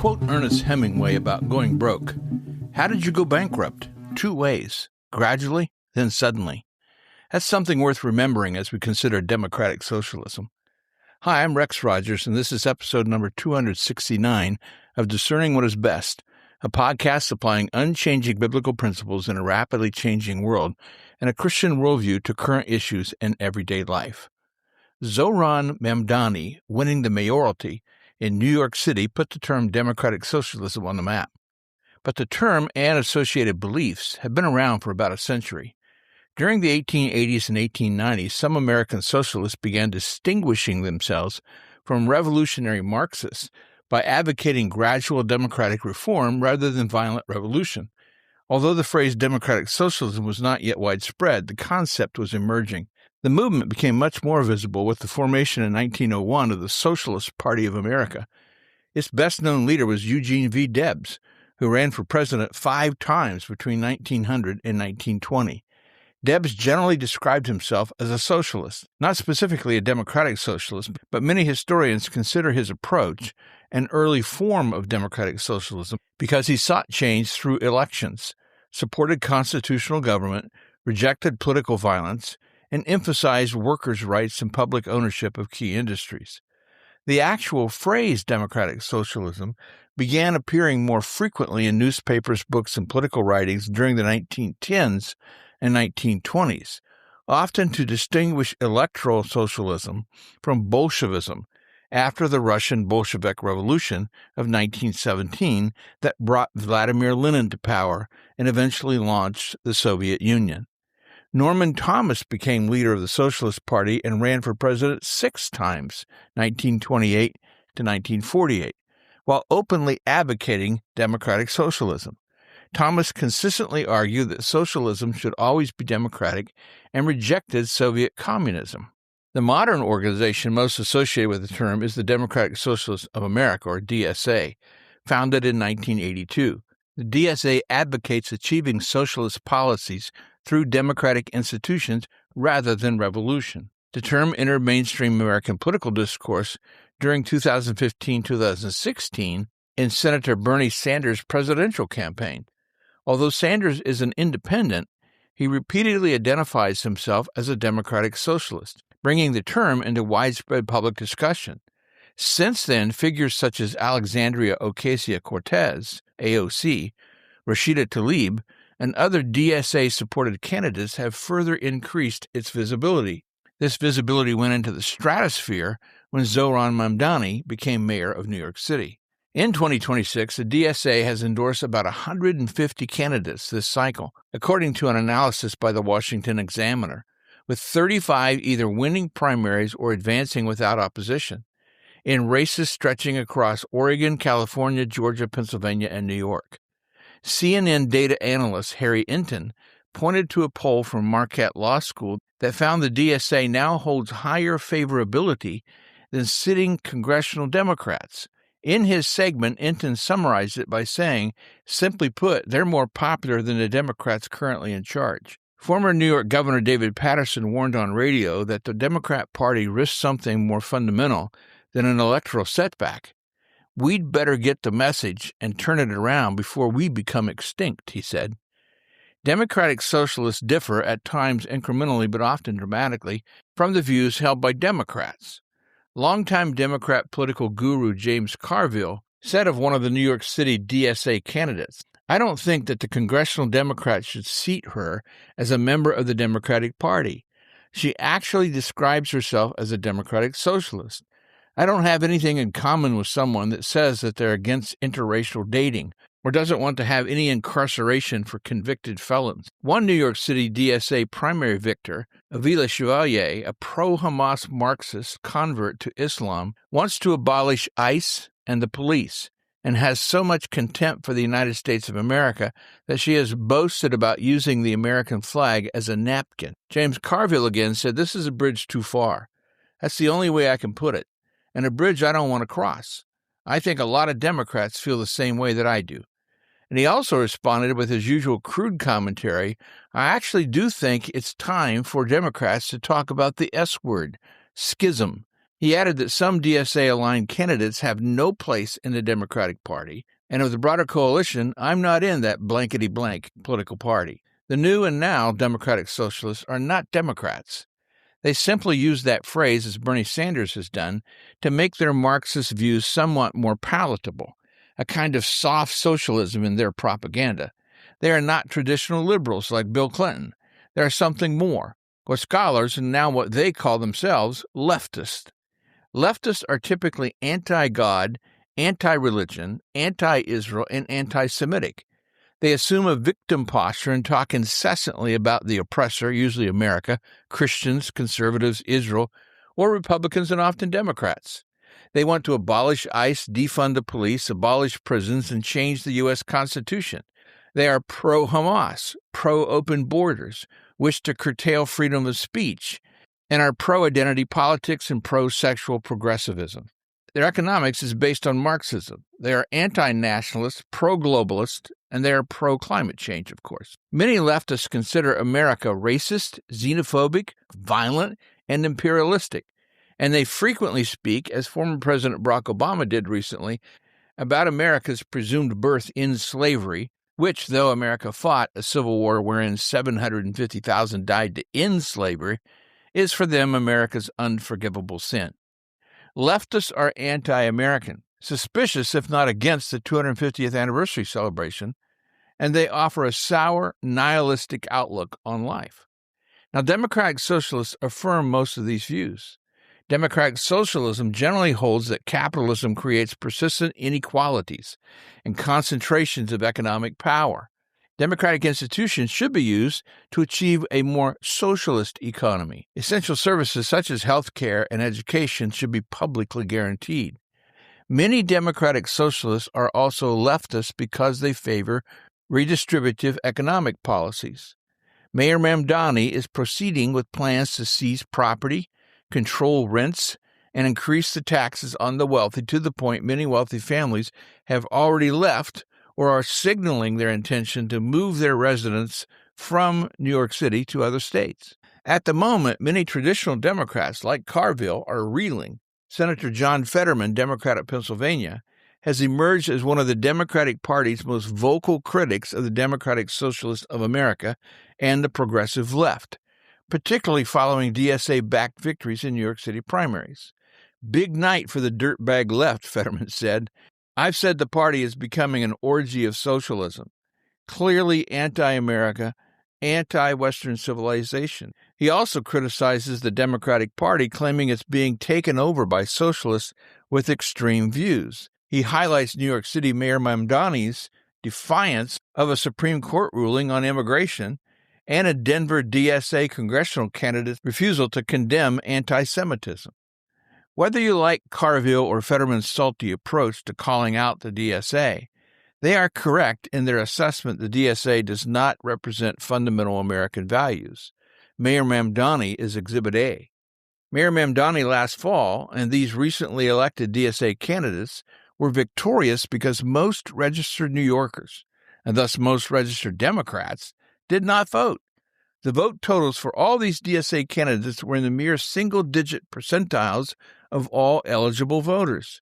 Quote Ernest Hemingway about going broke. How did you go bankrupt? 2 ways. Gradually, then suddenly. That's something worth remembering as we consider democratic socialism. Hi, I'm Rex Rogers, and this is episode number 269 of Discerning What is Best, a podcast applying unchanging biblical principles in a rapidly changing world and a Christian worldview to current issues in everyday life. Zohran Mamdani winning the mayoralty in New York City put the term democratic socialism on the map. But the term and associated beliefs have been around for about a century. During the 1880s and 1890s, some American socialists began distinguishing themselves from revolutionary Marxists by advocating gradual democratic reform rather than violent revolution. Although the phrase democratic socialism was not yet widespread, the concept was emerging. The movement became much more visible with the formation in 1901 of the Socialist Party of America. Its best-known leader was Eugene V. Debs, who ran for president 5 times between 1900 and 1920. Debs generally described himself as a socialist, not specifically a democratic socialist, but many historians consider his approach an early form of democratic socialism because he sought change through elections, supported constitutional government, rejected political violence, and emphasized workers' rights and public ownership of key industries. The actual phrase democratic socialism began appearing more frequently in newspapers, books, and political writings during the 1910s and 1920s, often to distinguish electoral socialism from Bolshevism after the Russian Bolshevik Revolution of 1917 that brought Vladimir Lenin to power and eventually launched the Soviet Union. Norman Thomas became leader of the Socialist Party and ran for president 6 times, 1928 to 1948, while openly advocating democratic socialism. Thomas consistently argued that socialism should always be democratic and rejected Soviet communism. The modern organization most associated with the term is the Democratic Socialists of America, or DSA, founded in 1982. The DSA advocates achieving socialist policies through democratic institutions rather than revolution. The term entered mainstream American political discourse during 2015-2016 in Senator Bernie Sanders' presidential campaign. Although Sanders is an independent, he repeatedly identifies himself as a democratic socialist, bringing the term into widespread public discussion. Since then, figures such as Alexandria Ocasio-Cortez, AOC, Rashida Tlaib, and other DSA-supported candidates have further increased its visibility. This visibility went into the stratosphere when Zohran Mamdani became mayor of New York City. In 2026, the DSA has endorsed about 150 candidates this cycle, according to an analysis by the Washington Examiner, with 35 either winning primaries or advancing without opposition, in races stretching across Oregon, California, Georgia, Pennsylvania, and New York. CNN data analyst Harry Inton pointed to a poll from Marquette Law School that found the DSA now holds higher favorability than sitting congressional Democrats. In his segment, Inton summarized it by saying, simply put, they're more popular than the Democrats currently in charge. Former New York Governor David Paterson warned on radio that the Democrat Party risks something more fundamental than an electoral setback. We'd better get the message and turn it around before we become extinct, he said. Democratic socialists differ at times incrementally but often dramatically from the views held by Democrats. Longtime Democrat political guru James Carville said of one of the New York City DSA candidates, "I don't think that the congressional Democrats should seat her as a member of the Democratic Party. She actually describes herself as a democratic socialist. I don't have anything in common with someone that says that they're against interracial dating or doesn't want to have any incarceration for convicted felons." One New York City DSA primary victor, Avila Chevalier, a pro-Hamas Marxist convert to Islam, wants to abolish ICE and the police and has so much contempt for the United States of America that she has boasted about using the American flag as a napkin. James Carville again said, "This is a bridge too far. That's the only way I can put it. And a bridge I don't want to cross. I think a lot of Democrats feel the same way that I do." And he also responded with his usual crude commentary, "I actually do think it's time for Democrats to talk about the S word, schism, He added that some DSA-aligned candidates have no place in the Democratic Party, and of the broader coalition, I'm not in that blankety-blank political party. The new and now Democratic Socialists are not Democrats. They simply use that phrase, as Bernie Sanders has done, to make their Marxist views somewhat more palatable, a kind of soft socialism in their propaganda. They are not traditional liberals like Bill Clinton. They are something more, what scholars and now what they call themselves leftists. Leftists are typically anti-God, anti-religion, anti-Israel, and anti-Semitic. They assume a victim posture and talk incessantly about the oppressor, usually America, Christians, conservatives, Israel, or Republicans and often Democrats. They want to abolish ICE, defund the police, abolish prisons, and change the U.S. Constitution. They are pro-Hamas, pro-open borders, wish to curtail freedom of speech, and are pro-identity politics and pro-sexual progressivism. Their economics is based on Marxism. They are anti-nationalist, pro-globalist, and they are pro-climate change, of course. Many leftists consider America racist, xenophobic, violent, and imperialistic, and they frequently speak, as former President Barack Obama did recently, about America's presumed birth in slavery, which, though America fought a civil war wherein 750,000 died to end slavery, is for them America's unforgivable sin. Leftists are anti-American, suspicious if not against the 250th anniversary celebration, and they offer a sour, nihilistic outlook on life. Now, Democratic Socialists affirm most of these views. Democratic Socialism generally holds that capitalism creates persistent inequalities and concentrations of economic power. Democratic institutions should be used to achieve a more socialist economy. Essential services such as health care and education should be publicly guaranteed. Many Democratic Socialists are also leftists because they favor redistributive economic policies. Mayor Mamdani is proceeding with plans to seize property, control rents, and increase the taxes on the wealthy to the point many wealthy families have already left or are signaling their intention to move their residents from New York City to other states. At the moment, many traditional Democrats like Carville are reeling. Senator John Fetterman, Democrat of Pennsylvania, has emerged as one of the Democratic Party's most vocal critics of the Democratic Socialists of America and the progressive left, particularly following DSA-backed victories in New York City primaries. Big night for the dirtbag left, Fetterman said. I've said the party is becoming an orgy of socialism, clearly anti-America, anti-Western civilization. He also criticizes the Democratic Party, claiming it's being taken over by socialists with extreme views. He highlights New York City Mayor Mamdani's defiance of a Supreme Court ruling on immigration and a Denver DSA congressional candidate's refusal to condemn anti-Semitism. Whether you like Carville or Fetterman's salty approach to calling out the DSA, they are correct in their assessment the DSA does not represent fundamental American values. Mayor Mamdani is Exhibit A. Mayor Mamdani last fall and these recently elected DSA candidates were victorious because most registered New Yorkers, and thus most registered Democrats, did not vote. The vote totals for all these DSA candidates were in the mere single-digit percentiles of all eligible voters.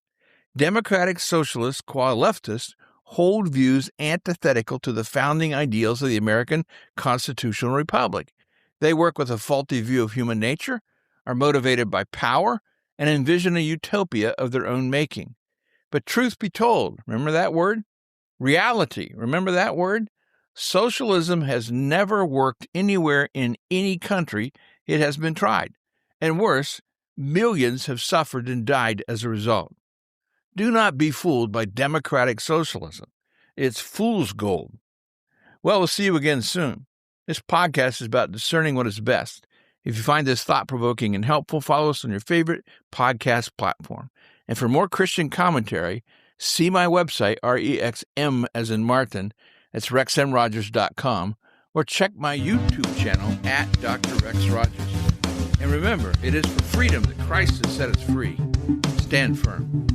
Democratic Socialists, qua leftists, hold views antithetical to the founding ideals of the American constitutional republic. They work with a faulty view of human nature, are motivated by power, and envision a utopia of their own making. But truth be told, remember that word? Reality, remember that word? Socialism has never worked anywhere in any country it has been tried. And worse, millions have suffered and died as a result. Do not be fooled by democratic socialism. It's fool's gold. Well, we'll see you again soon. This podcast is about discerning what is best. If you find this thought-provoking and helpful, follow us on your favorite podcast platform. And for more Christian commentary, see my website, REXM as in Martin, that's rexmrogers.com, or check my YouTube channel at Dr. Rex Rogers. And remember, it is for freedom that Christ has set us free. Stand firm.